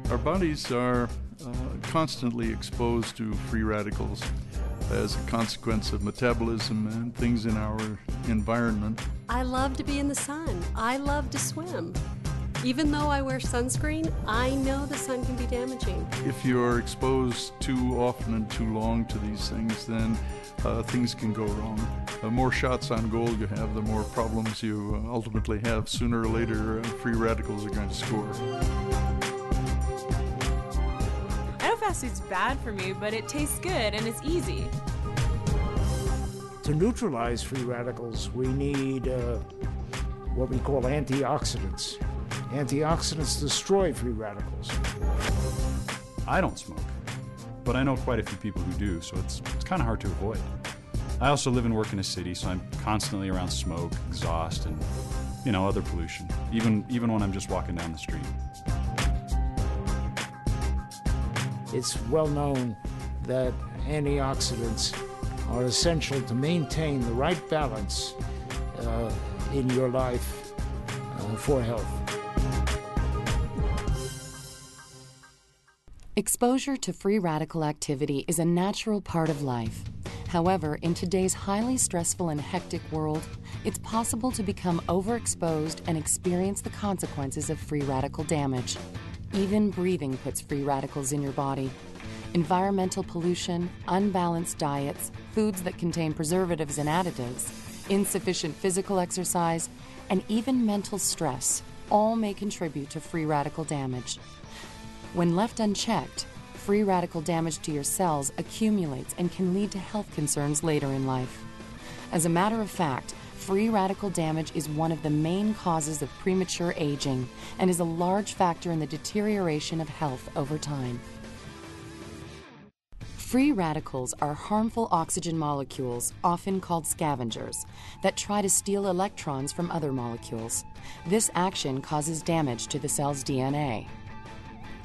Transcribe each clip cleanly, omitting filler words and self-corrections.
Our bodies are constantly exposed to free radicals as a consequence of metabolism and things in our environment. I love to be in the sun. I love to swim. Even though I wear sunscreen, I know the sun can be damaging. If you're exposed too often and too long to these things, then things can go wrong. The more shots on goal you have, the more problems you ultimately have. Sooner or later, free radicals are going to score. I know fast food's bad for me, but it tastes good and it's easy. To neutralize free radicals, we need what we call antioxidants. Antioxidants destroy free radicals. I don't smoke, but I know quite a few people who do, so it's kind of hard to avoid. I also live and work in a city, so I'm constantly around smoke, exhaust, and, other pollution, even when I'm just walking down the street. It's well known that antioxidants are essential to maintain the right balance in your life for health. Exposure to free radical activity is a natural part of life. However, in today's highly stressful and hectic world, it's possible to become overexposed and experience the consequences of free radical damage. Even breathing puts free radicals in your body. Environmental pollution, unbalanced diets, foods that contain preservatives and additives, insufficient physical exercise, and even mental stress all may contribute to free radical damage. When left unchecked, free radical damage to your cells accumulates and can lead to health concerns later in life. As a matter of fact, free radical damage is one of the main causes of premature aging and is a large factor in the deterioration of health over time. Free radicals are harmful oxygen molecules, often called scavengers, that try to steal electrons from other molecules. This action causes damage to the cell's DNA.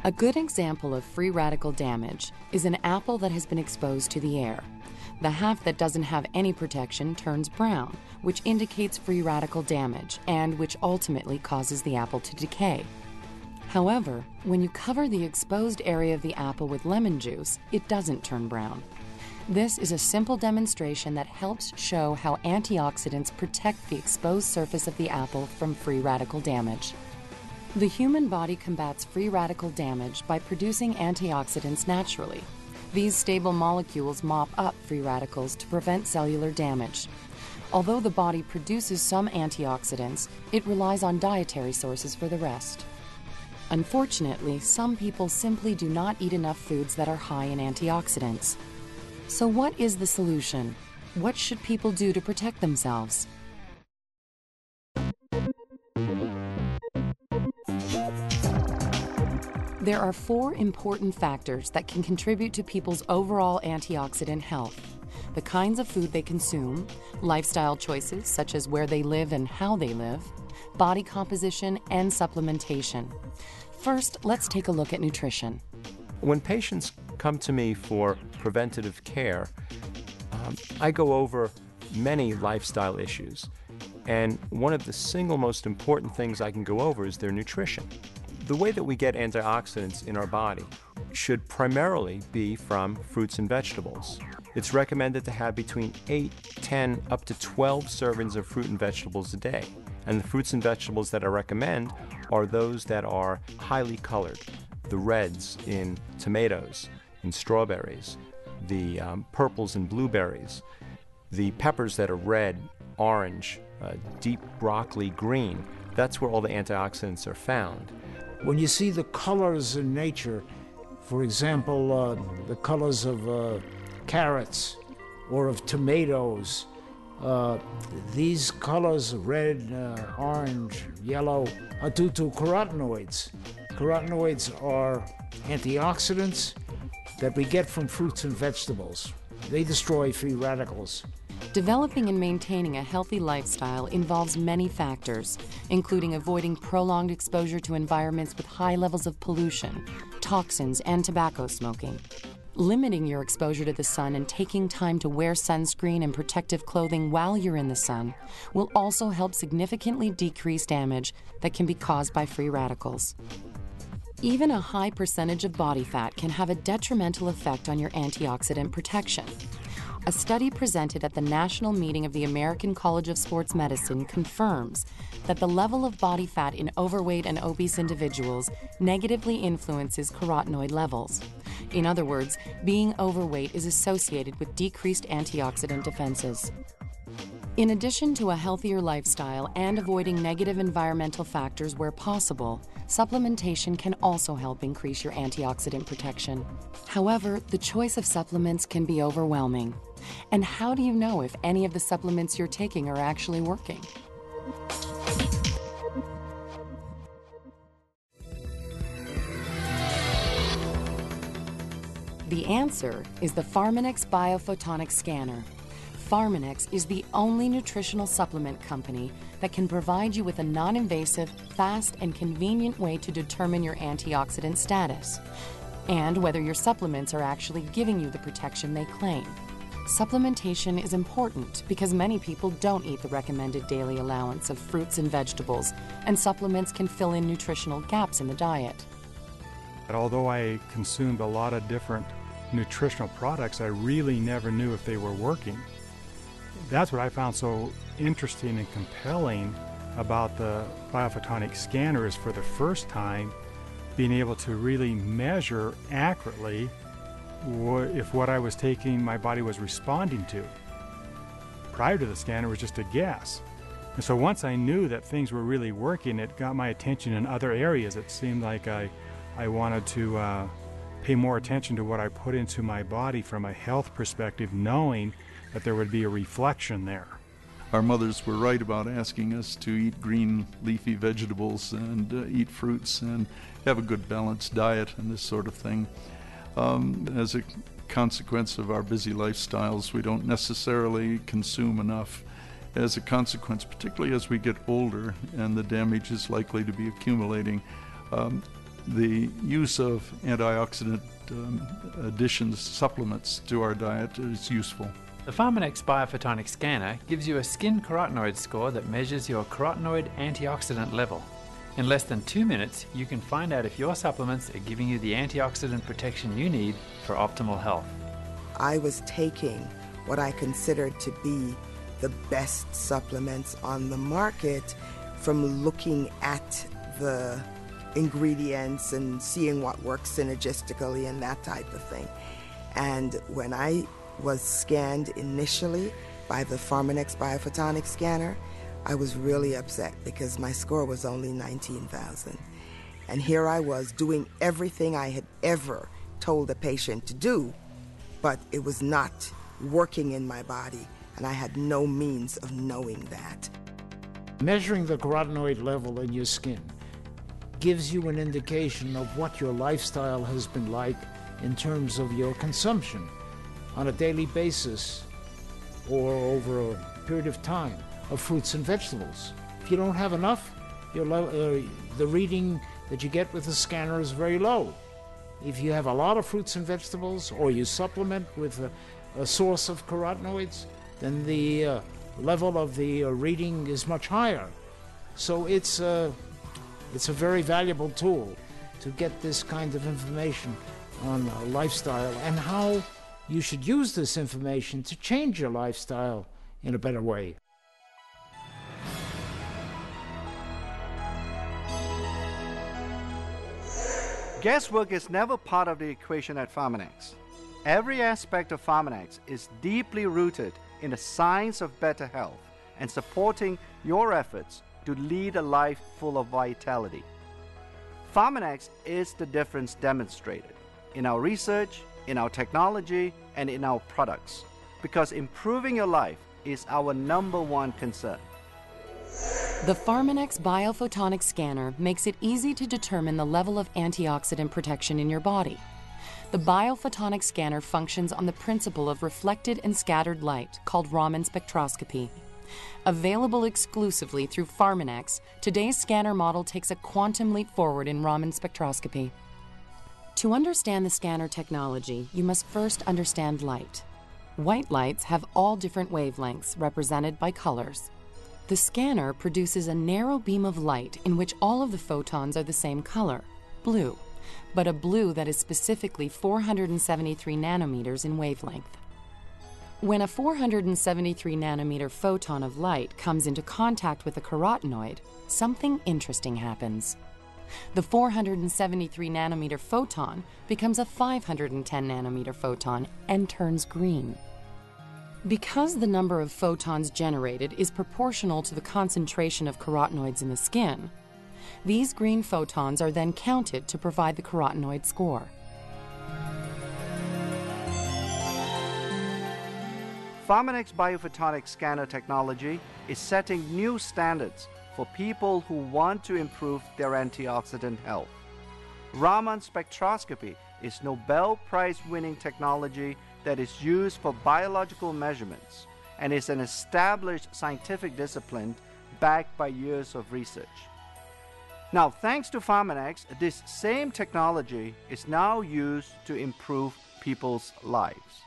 A good example of free radical damage is an apple that has been exposed to the air. The half that doesn't have any protection turns brown, which indicates free radical damage and which ultimately causes the apple to decay. However, when you cover the exposed area of the apple with lemon juice, it doesn't turn brown. This is a simple demonstration that helps show how antioxidants protect the exposed surface of the apple from free radical damage. The human body combats free radical damage by producing antioxidants naturally. These stable molecules mop up free radicals to prevent cellular damage. Although the body produces some antioxidants, it relies on dietary sources for the rest. Unfortunately, some people simply do not eat enough foods that are high in antioxidants. So what is the solution? What should people do to protect themselves? There are 4 important factors that can contribute to people's overall antioxidant health: the kinds of food they consume, lifestyle choices such as where they live and how they live, body composition, and supplementation. First, let's take a look at nutrition. When patients come to me for preventative care, I go over many lifestyle issues, and one of the single most important things I can go over is their nutrition. The way that we get antioxidants in our body should primarily be from fruits and vegetables. It's recommended to have between 8, 10, up to 12 servings of fruit and vegetables a day. And the fruits and vegetables that I recommend are those that are highly colored. The reds in tomatoes, in strawberries, the purples in blueberries, the peppers that are red, orange, deep broccoli green. That's where all the antioxidants are found. When you see the colors in nature, for example, the colors of carrots or of tomatoes, these colors, red, orange, yellow, are due to carotenoids. Carotenoids are antioxidants that we get from fruits and vegetables. They destroy free radicals. Developing and maintaining a healthy lifestyle involves many factors, including avoiding prolonged exposure to environments with high levels of pollution, toxins, and tobacco smoking. Limiting your exposure to the sun and taking time to wear sunscreen and protective clothing while you're in the sun will also help significantly decrease damage that can be caused by free radicals. Even a high percentage of body fat can have a detrimental effect on your antioxidant protection. A study presented at the National Meeting of the American College of Sports Medicine confirms that the level of body fat in overweight and obese individuals negatively influences carotenoid levels. In other words, being overweight is associated with decreased antioxidant defenses. In addition to a healthier lifestyle and avoiding negative environmental factors where possible, supplementation can also help increase your antioxidant protection. However, the choice of supplements can be overwhelming. And how do you know if any of the supplements you're taking are actually working? The answer is the Pharmanex Biophotonic Scanner. Pharmanex is the only nutritional supplement company that can provide you with a non-invasive, fast, and convenient way to determine your antioxidant status and whether your supplements are actually giving you the protection they claim. Supplementation is important because many people don't eat the recommended daily allowance of fruits and vegetables, and supplements can fill in nutritional gaps in the diet. Although I consumed a lot of different nutritional products, I really never knew if they were working. That's what I found so interesting and compelling about the biophotonic scanner, is for the first time being able to really measure accurately if what I was taking my body was responding to. Prior to the scanner, it was just a guess. And so once I knew that things were really working, it got my attention in other areas. It seemed like I wanted to pay more attention to what I put into my body from a health perspective, knowing that there would be a reflection there. Our mothers were right about asking us to eat green leafy vegetables and eat fruits and have a good balanced diet and this sort of thing. As a consequence of our busy lifestyles, we don't necessarily consume enough. As a consequence, particularly as we get older and the damage is likely to be accumulating, the use of antioxidant additions, supplements to our diet is useful. The Pharmanex Biophotonic Scanner gives you a skin carotenoid score that measures your carotenoid antioxidant level. In less than 2 minutes, you can find out if your supplements are giving you the antioxidant protection you need for optimal health. I was taking what I considered to be the best supplements on the market from looking at the ingredients and seeing what works synergistically and that type of thing. And when I was scanned initially by the Pharmanex Biophotonic Scanner, I was really upset because my score was only 19,000. And here I was doing everything I had ever told a patient to do, but it was not working in my body, and I had no means of knowing that. Measuring the carotenoid level in your skin gives you an indication of what your lifestyle has been like in terms of your consumption on a daily basis or over a period of time of fruits and vegetables. If you don't have enough, the reading that you get with the scanner is very low. If you have a lot of fruits and vegetables, or you supplement with a source of carotenoids, then the level of the reading is much higher. So it's a very valuable tool to get this kind of information on lifestyle and how you should use this information to change your lifestyle in a better way. Guesswork is never part of the equation at Pharmanex. Every aspect of Pharmanex is deeply rooted in the science of better health and supporting your efforts to lead a life full of vitality. Pharmanex is the difference demonstrated in our research, in our technology, and in our products, because improving your life is our #1 concern. The Pharmanex Biophotonic Scanner makes it easy to determine the level of antioxidant protection in your body. The Biophotonic Scanner functions on the principle of reflected and scattered light, called Raman spectroscopy. Available exclusively through Pharmanex, today's scanner model takes a quantum leap forward in Raman spectroscopy. To understand the scanner technology, you must first understand light. White lights have all different wavelengths represented by colors. The scanner produces a narrow beam of light in which all of the photons are the same color, blue. but a blue that is specifically 473 nanometers in wavelength. When a 473 nanometer photon of light comes into contact with a carotenoid, something interesting happens. The 473 nanometer photon becomes a 510 nanometer photon and turns green. Because the number of photons generated is proportional to the concentration of carotenoids in the skin, these green photons are then counted to provide the carotenoid score. Pharmanex biophotonic scanner technology is setting new standards for people who want to improve their antioxidant health. Raman spectroscopy is Nobel Prize-winning technology that is used for biological measurements and is an established scientific discipline backed by years of research. Now, thanks to Pharmanex, this same technology is now used to improve people's lives.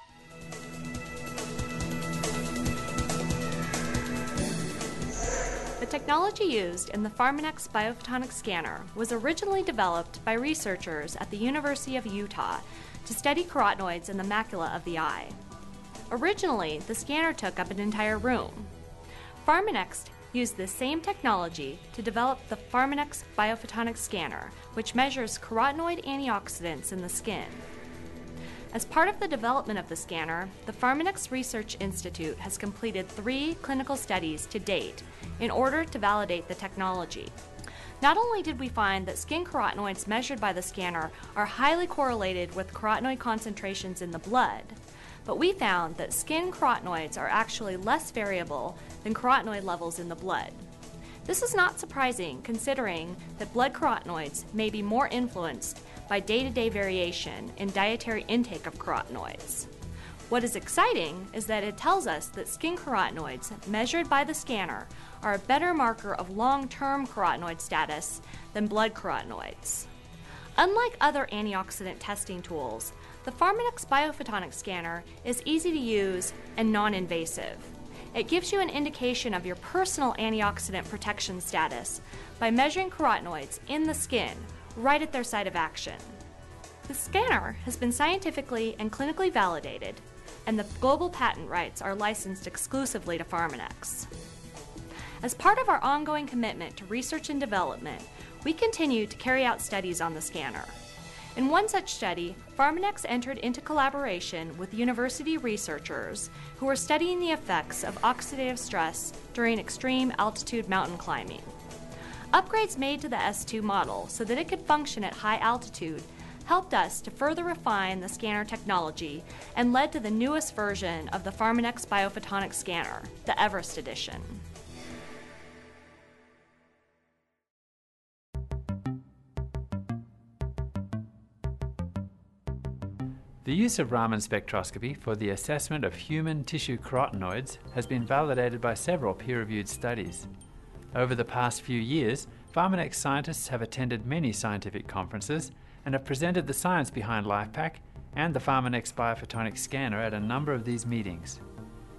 The technology used in the Pharmanex biophotonic scanner was originally developed by researchers at the University of Utah to study carotenoids in the macula of the eye. Originally, the scanner took up an entire room. Pharmanex used this same technology to develop the Pharmanex biophotonic scanner, which measures carotenoid antioxidants in the skin. As part of the development of the scanner, the Pharmanex Research Institute has completed 3 clinical studies to date in order to validate the technology. Not only did we find that skin carotenoids measured by the scanner are highly correlated with carotenoid concentrations in the blood, but we found that skin carotenoids are actually less variable than carotenoid levels in the blood. This is not surprising considering that blood carotenoids may be more influenced by day-to-day variation in dietary intake of carotenoids. What is exciting is that it tells us that skin carotenoids measured by the scanner are a better marker of long-term carotenoid status than blood carotenoids. Unlike other antioxidant testing tools, the Pharmanex biophotonic scanner is easy to use and non-invasive. It gives you an indication of your personal antioxidant protection status by measuring carotenoids in the skin right at their site of action. The scanner has been scientifically and clinically validated, and the global patent rights are licensed exclusively to Pharmanex. As part of our ongoing commitment to research and development, we continue to carry out studies on the scanner. In one such study, Pharmanex entered into collaboration with university researchers who are studying the effects of oxidative stress during extreme altitude mountain climbing. Upgrades made to the S2 model so that it could function at high altitude helped us to further refine the scanner technology and led to the newest version of the Pharmanex biophotonic scanner, the Everest edition. The use of Raman spectroscopy for the assessment of human tissue carotenoids has been validated by several peer-reviewed studies. Over the past few years, Pharmanex scientists have attended many scientific conferences and have presented the science behind LifePak and the Pharmanex biophotonic scanner at a number of these meetings.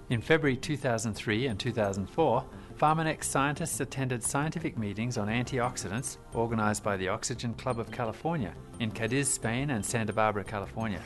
In February 2003 and 2004, Pharmanex scientists attended scientific meetings on antioxidants organized by the Oxygen Club of California in Cadiz, Spain and Santa Barbara, California.